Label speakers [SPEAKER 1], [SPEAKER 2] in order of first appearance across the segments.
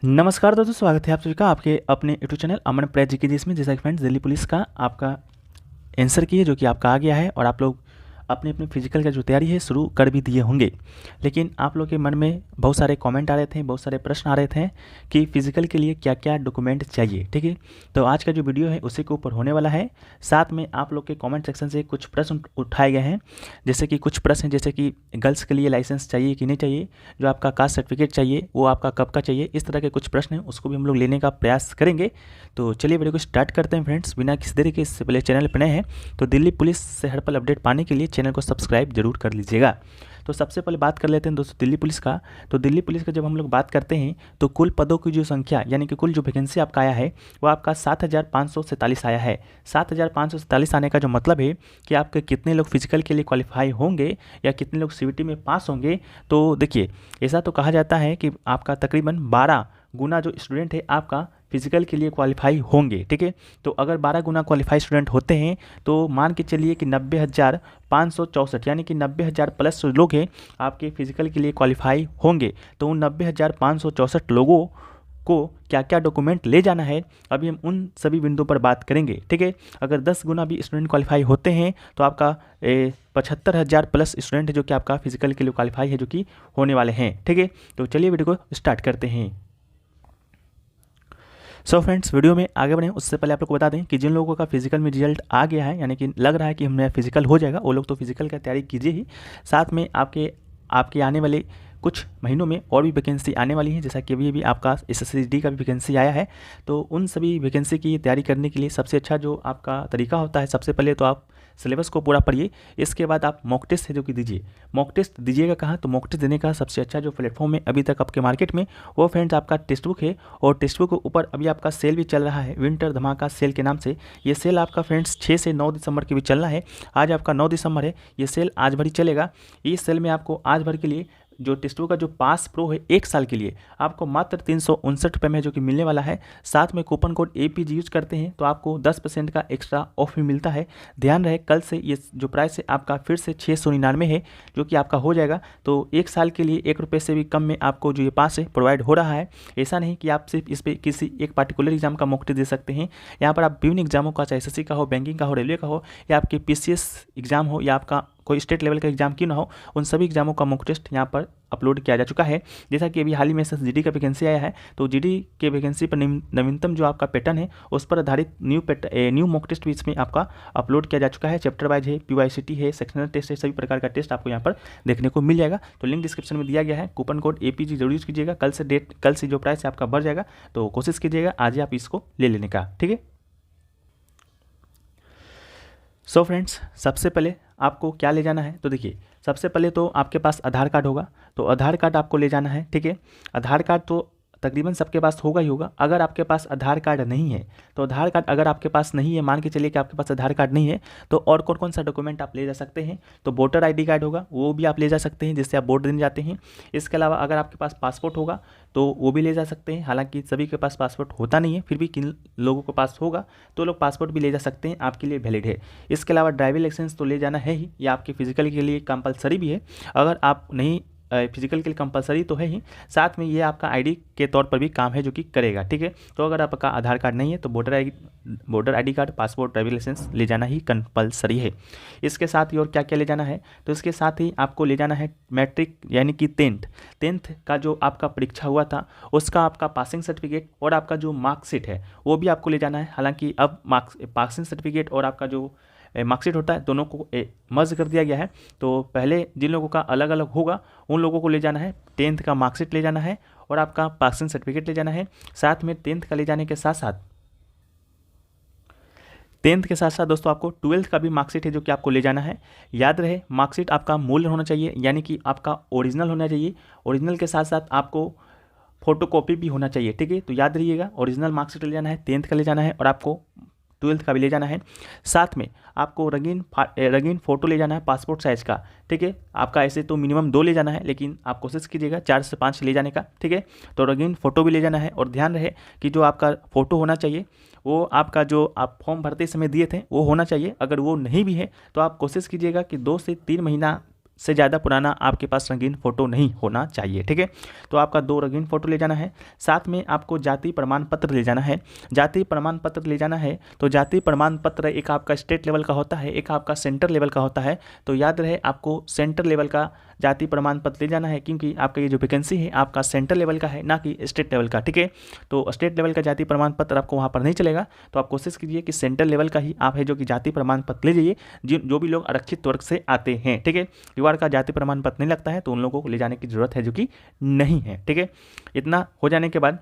[SPEAKER 1] नमस्कार दोस्तों, स्वागत है आप सभी का आपके अपने यूट्यूब चैनल अमन प्रेस जी के जिसमें जैसा कि फ्रेंड्स दिल्ली पुलिस का आपका आंसर की है जो कि आपका आ गया है और आप लोग अपने अपने फिजिकल का जो तैयारी है शुरू कर भी दिए होंगे। लेकिन आप लोग के मन में बहुत सारे कमेंट आ रहे थे, बहुत सारे प्रश्न आ रहे थे कि फिजिकल के लिए क्या क्या डॉक्यूमेंट चाहिए। ठीक है, तो आज का जो वीडियो है उसी के ऊपर होने वाला है। साथ में आप लोग के कमेंट सेक्शन से कुछ प्रश्न उठाए गए हैं, जैसे कि कुछ प्रश्न जैसे कि गर्ल्स के लिए लाइसेंस चाहिए कि नहीं चाहिए, जो आपका कास्ट सर्टिफिकेट चाहिए वो आपका कब का चाहिए, इस तरह के कुछ प्रश्न हैं उसको भी हम लोग लेने का प्रयास करेंगे। तो चलिए वीडियो को स्टार्ट करते हैं फ्रेंड्स, बिना किसी देरी के। इससे पहले चैनल पर नए हैं तो दिल्ली पुलिस से हर पल अपडेट पाने के लिए चैनल को सब्सक्राइब जरूर कर लीजिएगा। तो सबसे पहले बात कर लेते हैं दोस्तों दिल्ली पुलिस का। तो दिल्ली पुलिस का जब हम लोग बात करते हैं तो कुल पदों की जो संख्या यानी कि कुल जो वैकेंसी आपका आया है वो आपका 7,547 आया है। 7,547 आने का जो मतलब है कि आपके कितने लोग फिजिकल के लिए क्वालिफाई होंगे या कितने लोग सीवीटी में पास होंगे। तो देखिए, ऐसा तो कहा जाता है कि आपका तकरीबन 12 गुना जो स्टूडेंट है आपका फिजिकल के लिए क्वालिफाई होंगे। ठीक है, तो अगर 12 गुना क्वालिफाई स्टूडेंट होते हैं तो मान के चलिए कि 90,564 यानी कि 90,000 प्लस लोग हैं आपके फिजिकल के लिए क्वालिफाई होंगे। तो उन 90,564 लोगों को क्या क्या डॉक्यूमेंट ले जाना है अभी हम उन सभी बिंदुओं पर बात करेंगे। ठीक है, अगर 10 गुना भी स्टूडेंट क्वालिफाई होते हैं तो आपका 75,000 प्लस स्टूडेंट है जो कि आपका फिजिकल के लिए क्वालिफाई है जो कि होने वाले हैं। ठीक है, तो चलिए वीडियो को स्टार्ट करते हैं। सो फ्रेंड्स, वीडियो में आगे बढ़ें उससे पहले आप लोग को बता दें कि जिन लोगों का फिजिकल में रिजल्ट आ गया है यानी कि लग रहा है कि हमें फिजिकल हो जाएगा, वो लोग तो फिजिकल का तैयारी कीजिए ही। साथ में आपके आपके आने वाले कुछ महीनों में और भी वैकेंसी आने वाली है, जैसा कि अभी आपका एसएससीडी का भी वैकेंसी आया है। तो उन सभी वैकेंसी की तैयारी करने के लिए सबसे अच्छा जो आपका तरीका होता है, सबसे पहले तो आप सिलेबस को पूरा पढ़िए, इसके बाद आप मॉक टेस्ट है जो कि दीजिए। मॉक टेस्ट दीजिएगा कहाँ, तो मॉक टेस्ट देने का सबसे अच्छा जो प्लेटफॉर्म है अभी तक आपके मार्केट में वो फ्रेंड्स आपका टेक्स्ट बुक है। और टेक्स्ट बुक के ऊपर अभी आपका सेल भी चल रहा है, विंटर धमाका सेल के नाम से। ये सेल आपका फ्रेंड्स 6 से 9 दिसंबर के भी चलना है। आज आपका 9 दिसंबर है, ये सेल आज भर ही चलेगा। इस सेल में आपको आज भर के लिए जो टेक्स्ट बुक का जो पास प्रो है 1 साल के लिए आपको मात्र 359 रुपये में जो कि मिलने वाला है। साथ में कूपन कोड APG यूज करते हैं तो आपको 10% का एक्स्ट्रा ऑफ भी मिलता है। ध्यान रहे, कल से ये जो प्राइस है आपका फिर से 699 है जो कि आपका हो जाएगा। तो 1 साल के लिए 1 रुपये से भी कम में आपको जो ये पास है प्रोवाइड हो रहा है। ऐसा नहीं कि आप सिर्फ इस पर किसी एक पार्टिकुलर एग्जाम का मॉक टेस्ट दे सकते हैं। यहाँ पर आप विभिन्न एग्जामों का, चाहे SSC का हो, बैंकिंग का हो, रेलवे का हो, या आपके PCS एग्जाम हो, या आपका कोई स्टेट लेवल का एग्जाम क्यों ना हो, उन सभी एग्जामों का मॉक टेस्ट यहाँ पर अपलोड किया जा चुका है। जैसा कि अभी हाल ही में SSGD का वैकेंसी आया है तो GD के वैकेंसी पर नवीनतम जो आपका पैटर्न है उस पर आधारित न्यू मॉक टेस्ट भी इसमें आपका अपलोड किया जा चुका है। चैप्टर वाइज है, PYCT है, सेक्शनल टेस्ट है, सभी प्रकार का टेस्ट आपको यहाँ पर देखने को मिल जाएगा। तो लिंक डिस्क्रिप्शन में दिया गया है, कूपन कोड APG जरूर यूज कीजिएगा। कल से जो प्राइस है आपका बढ़ जाएगा तो कोशिश कीजिएगा आज ही आप इसको ले लेने का। ठीक है, सो फ्रेंड्स, सबसे पहले आपको क्या ले जाना है, तो देखिए सबसे पहले तो आपके पास आधार कार्ड होगा, तो आधार कार्ड आपको ले जाना है। ठीक है, आधार कार्ड तो तकरीबन सबके पास होगा ही होगा। अगर आपके पास आधार कार्ड नहीं है तो आधार कार्ड अगर आपके पास नहीं है, मान के चलिए कि आपके पास आधार कार्ड नहीं है, तो और कौन कौन सा डॉक्यूमेंट आप ले जा सकते हैं, तो वोटर ID कार्ड होगा, वो भी आप ले जा सकते हैं जिससे आप वोट देने जाते हैं। इसके अलावा अगर आपके पास पासपोर्ट होगा तो वो भी ले जा सकते हैं। हालांकि सभी के पास पासपोर्ट होता नहीं है, फिर भी किन लोगों के पास होगा तो लोग पासपोर्ट भी ले जा सकते हैं, आपके लिए वैलिड है। इसके अलावा ड्राइविंग लाइसेंस तो ले जाना है ही, ये आपके फिजिकल के लिए कंपलसरी भी है। अगर आप नहीं फिजिकल के लिए कंपलसरी तो है ही, साथ में ये आपका ID के तौर पर भी काम है जो कि करेगा। ठीक है, तो अगर आपका आधार कार्ड नहीं है तो voter ID card, passport, driving licence ले जाना ही कंपलसरी है। इसके साथ ही और क्या क्या ले जाना है, तो इसके साथ ही आपको ले जाना है मैट्रिक यानी कि टेंथ का जो आपका परीक्षा हुआ था उसका आपका पासिंग सर्टिफिकेट और आपका जो मार्कशीट है वो भी आपको ले जाना है। हालांकि अब पासिंग सर्टिफिकेट और आपका जो मार्कशीट होता है दोनों को मर्ज कर दिया गया है। तो पहले जिन लोगों का अलग अलग होगा उन लोगों को ले जाना है, 10th का मार्कशीट ले जाना है और आपका पासिंग सर्टिफिकेट ले जाना है। साथ में 10th का ले जाने के साथ साथ 10th के साथ साथ दोस्तों आपको 12th का भी मार्कशीट है जो कि आपको ले जाना है। याद रहे, मार्कशीट आपका मूल होना चाहिए यानी कि आपका ओरिजिनल होना चाहिए। ओरिजिनल के साथ साथ आपको फोटोकॉपी भी होना चाहिए। ठीक है, तो याद रहिएगा, ओरिजिनल मार्कशीट ले जाना है, 10th का ले जाना है और आपको 12th का भी ले जाना है। साथ में आपको रंगीन फ़ोटो ले जाना है पासपोर्ट साइज़ का। ठीक है, आपका ऐसे तो मिनिमम 2 ले जाना है लेकिन आप कोशिश कीजिएगा 4 से 5 ले जाने का। ठीक है, तो रंगीन फ़ोटो भी ले जाना है और ध्यान रहे कि जो आपका फ़ोटो होना चाहिए वो आपका जो आप फॉर्म भरते समय दिए थे वो होना चाहिए। अगर वो नहीं भी है तो आप कोशिश कीजिएगा कि 2 से 3 महीना से ज़्यादा पुराना आपके पास रंगीन फ़ोटो नहीं होना चाहिए। ठीक है, तो आपका 2 रंगीन फ़ोटो ले जाना है। साथ में आपको जाति प्रमाण पत्र ले जाना है। जाति प्रमाण पत्र ले जाना है तो जाति प्रमाण पत्र एक आपका स्टेट लेवल का होता है, एक आपका सेंटर लेवल का होता है। तो याद रहे आपको सेंटर लेवल का जाति प्रमाण पत्र ले जाना है, क्योंकि आपका ये जो वैकेंसी है आपका सेंटर लेवल का है, ना कि स्टेट लेवल का। ठीक है, तो स्टेट लेवल का जाति प्रमाण पत्र आपको वहाँ पर नहीं चलेगा, तो आप कोशिश कीजिए कि सेंटर लेवल का ही आप है जो कि जाति प्रमाण पत्र ले जाइए, जो भी लोग आरक्षित वर्ग से आते हैं। ठीक है, युवा का जाति प्रमाण पत्र नहीं लगता है तो उन लोगों को ले जाने की जरूरत है जो कि नहीं है। ठीक है, इतना हो जाने के बाद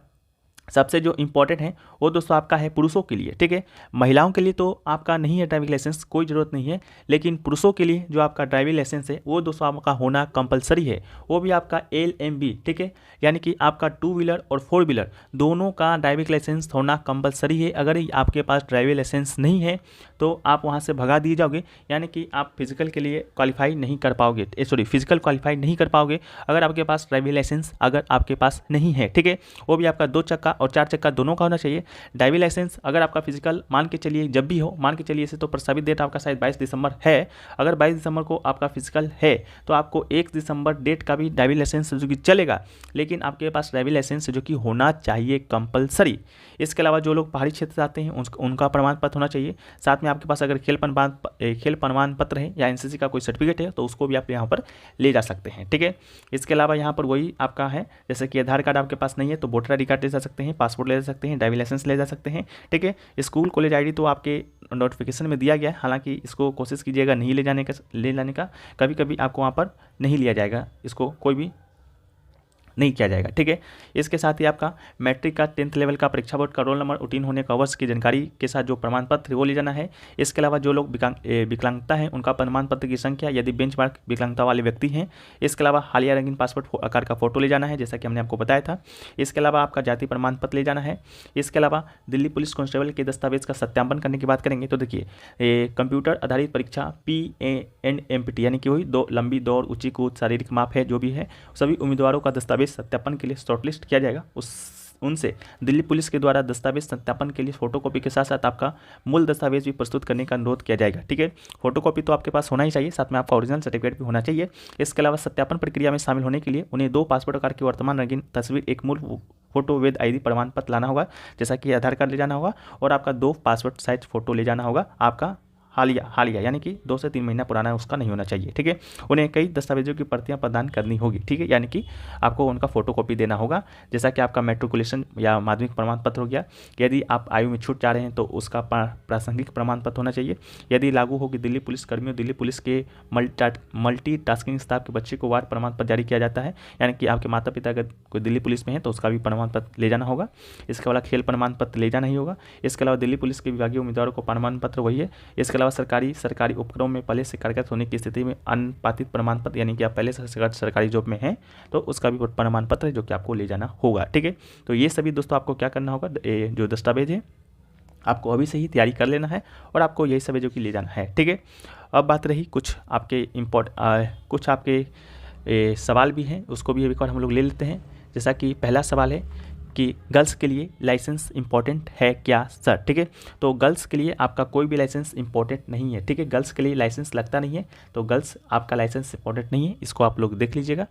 [SPEAKER 1] सबसे जो इंपॉर्टेंट है वो दोस्तों आपका है पुरुषों के लिए। ठीक है, महिलाओं के लिए तो आपका नहीं है ड्राइविंग लाइसेंस, कोई ज़रूरत नहीं है, लेकिन पुरुषों के लिए जो आपका ड्राइविंग लाइसेंस है वो दोस्तों आपका होना कंपलसरी है। वो भी आपका LMB, ठीक है, यानी कि आपका 2 व्हीलर और 4 व्हीलर दोनों का ड्राइविंग लाइसेंस होना कंपलसरी है। अगर आपके पास ड्राइविंग लाइसेंस नहीं है तो आप वहाँ से भगा दिए जाओगे, यानी कि आप फिजिकल के लिए क्वालिफाई नहीं कर पाओगे, फिजिकल क्वालिफाई नहीं कर पाओगे अगर आपके पास ड्राइविंग लाइसेंस अगर आपके पास नहीं है। ठीक है, वो भी आपका 2 चक्का और 4 चक्का दोनों का होना चाहिए। ड्राइविंग लाइसेंस अगर आपका फिजिकल मान के चलिए जब भी हो, मान के चलिए इसे तो प्रस्तावित डेट आपका शायद 22 दिसंबर है, अगर 22 दिसंबर को आपका फिजिकल है तो आपको 1 दिसंबर डेट का भी ड्राइविंग लाइसेंस जो कि चलेगा, लेकिन आपके पास ड्राइविंग लाइसेंस जो कि होना चाहिए कंपलसरी। इसके अलावा जो लोग पहाड़ी क्षेत्र से आते हैं उनका प्रमाण पत्र होना चाहिए। साथ में आपके पास अगर खेल प्रमाण पत्र है या NCC का कोई सर्टिफिकेट है तो उसको भी आप यहाँ पर ले जा सकते हैं। ठीक है, इसके अलावा यहाँ पर वही आपका है, जैसे कि आधार कार्ड आपके पास नहीं है तो वोटर ID कार्ड ले जा सकते हैं, पासपोर्ट ले जा सकते हैं, ड्राइविंग लाइसेंस ले जा सकते हैं। ठीक है, स्कूल कॉलेज ID तो आपके नोटिफिकेशन में दिया गया है, हालांकि इसको कोशिश कीजिएगा नहीं ले जाने का, कभी कभी आपको वहाँ पर नहीं लिया जाएगा, इसको कोई भी नहीं किया जाएगा। ठीक है, इसके साथ ही आपका मैट्रिक का 10th लेवल का परीक्षा बोर्ड का रोल नंबर, उत्तीर्ण होने का वर्ष की जानकारी के साथ जो प्रमाण पत्र वो ले जाना है। इसके अलावा जो लोग विकलांगता है उनका प्रमाण पत्र की संख्या यदि बेंचमार्क विकलांगता वाले व्यक्ति हैं। इसके अलावा हालिया रंगीन पासपोर्ट आकार का फोटो ले जाना है, जैसा कि हमने आपको बताया था। इसके अलावा आपका जाति प्रमाण पत्र ले जाना है। इसके अलावा दिल्ली पुलिस कांस्टेबल के दस्तावेज का सत्यापन करने की बात करेंगे तो देखिए कंप्यूटर आधारित परीक्षा PANMPT यानी कि वही लंबी दौड़, ऊंची कूद, शारीरिक माप है जो भी है, सभी उम्मीदवारों का दस्तावेज सत्यापन के लिए शॉर्टलिस्ट किया जाएगा। उनसे दिल्ली पुलिस के द्वारा दस्तावेज सत्यापन के लिए फोटोकॉपी के साथ साथ आपका मूल दस्तावेज भी प्रस्तुत करने का अनुरोध किया जाएगा। ठीक है, फोटोकॉपी तो आपके पास होना ही चाहिए, साथ में आपका ओरिजिनल सर्टिफिकेट भी होना चाहिए। इसके अलावा सत्यापन प्रक्रिया में शामिल होने के लिए उन्हें 2 पासपोर्ट आकार की वर्तमान रंगीन तस्वीर, एक मूल फोटो वेद ID प्रमाण पत्र लाना होगा, जैसा कि आधार कार्ड ले जाना होगा, और आपका 2 पासपोर्ट साइज फोटो ले जाना होगा। आपका हालिया यानी कि 2 से 3 महीना पुराना उसका नहीं होना चाहिए। ठीक है, उन्हें कई दस्तावेजों की प्रतियां प्रदान करनी होगी। ठीक है, यानी कि आपको उनका फोटोकॉपी देना होगा, जैसा कि आपका मैट्रिकुलेशन या माध्यमिक प्रमाण पत्र हो गया। यदि आप आयु में छूट जा रहे हैं तो उसका प्रासंगिक प्रमाण पत्र होना चाहिए। यदि लागू हो कि दिल्ली पुलिस कर्मियों, दिल्ली पुलिस के मल्टीटास्किंग स्टाफ के बच्चे को वार्ड प्रमाण पत्र जारी किया जाता है, यानी कि आपके माता पिता अगर कोई दिल्ली पुलिस में है तो उसका भी प्रमाण पत्र ले जाना होगा। इसके अलावा खेल प्रमाण पत्र ले जाना ही होगा। इसके अलावा दिल्ली पुलिस के विभागीय उम्मीदवारों को प्रमाण पत्र वही है। इसके अलावा सरकारी उपक्रम में पहले से कार्यरत होने की स्थिति में अनुपातित प्रमाण पत्र, यानी कि आप पहले से सरकारी जॉब में हैं तो उसका भी प्रमाण पत्र है जो कि आपको ले जाना होगा। ठीक है, तो ये सभी दोस्तों आपको क्या करना होगा, जो दस्तावेज है आपको अभी से ही तैयारी कर लेना है और आपको यही सब जो कि ले जाना है। ठीक है, अब बात रही कुछ आपके सवाल भी हैं, उसको भी एक बार हम लोग ले लेते हैं। जैसा कि पहला सवाल है कि गर्ल्स के लिए लाइसेंस इंपॉर्टेंट है क्या सर। ठीक है, तो गर्ल्स के लिए आपका कोई भी लाइसेंस इंपॉर्टेंट नहीं है। ठीक है, गर्ल्स के लिए लाइसेंस लगता नहीं है, तो गर्ल्स आपका लाइसेंस इंपॉर्टेंट नहीं है, इसको आप लोग देख लीजिएगा।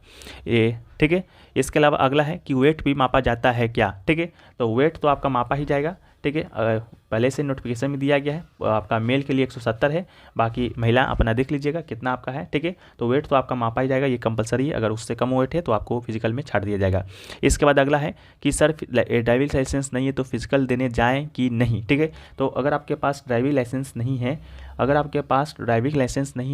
[SPEAKER 1] ठीक है, इसके अलावा अगला है कि वेट भी मापा जाता है क्या। ठीक है, तो वेट तो आपका मापा ही जाएगा। ठीक है, पहले से नोटिफिकेशन में दिया गया है, आपका मेल के लिए 170 है, बाकी महिला अपना देख लीजिएगा कितना आपका है। ठीक है, तो वेट तो आपका मापा ही जाएगा, ये कंपलसरी है। अगर उससे कम वेट है तो आपको फिजिकल में छाड़ दिया जाएगा। इसके बाद अगला है कि सर ड्राइविंग लाइसेंस नहीं है तो फिजिकल देने जाएँ कि नहीं। ठीक है, तो अगर आपके पास ड्राइविंग लाइसेंस नहीं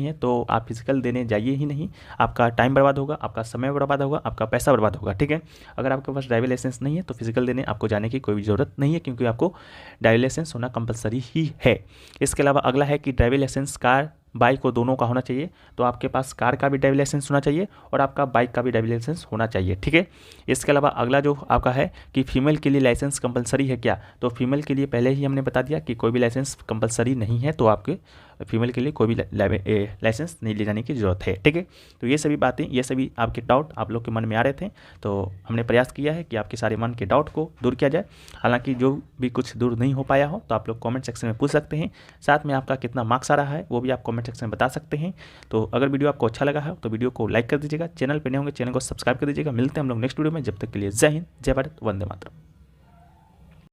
[SPEAKER 1] है, तो आप फिजिकल देने जाइए ही नहीं। आपका टाइम बर्बाद होगा, आपका समय बर्बाद होगा, आपका पैसा बर्बाद होगा। ठीक है, अगर आपके पास ड्राइविंग लाइसेंस नहीं है तो फिजिकल देने आपको जाने की कोई भी ज़रूरत नहीं है, क्योंकि आपको ड्राइविंग लाइसेंस होना कंपलसरी ही है। इसके अलावा अगला है कि ड्राइविंग लाइसेंस कार बाइक को दोनों का होना चाहिए, तो आपके पास कार का भी ड्राइविंग लाइसेंस होना चाहिए और आपका बाइक का भी ड्राइविंग लाइसेंस होना चाहिए। ठीक है, इसके अलावा अगला जो आपका है कि फीमेल के लिए लाइसेंस कंपलसरी है क्या, तो फीमेल के लिए पहले ही हमने बता दिया कि कोई भी लाइसेंस कंपलसरी नहीं है, तो आपके फीमेल के लिए कोई भी लाइसेंस नहीं ले जाने की ज़रूरत है। ठीक है, तो ये सभी बातें, ये सभी आपके डाउट आप लोग के मन में आ रहे थे, तो हमने प्रयास किया है कि आपके सारे मन के डाउट को दूर किया जाए। हालांकि जो भी कुछ दूर नहीं हो पाया हो तो आप लोग कमेंट सेक्शन में पूछ सकते हैं। साथ में आपका कितना मार्क्स आ रहा है वो भी आप कमेंट कमेंट सेक्शन में बता सकते हैं। तो अगर वीडियो आपको अच्छा लगा है तो वीडियो को लाइक कर दीजिएगा, चैनल पर नए होंगे चैनल को सब्सक्राइब कर दीजिएगा। मिलते हैं हम लोग नेक्स्ट वीडियो में, जब तक के लिए जय हिंद, जय भारत, वंदे मातरम।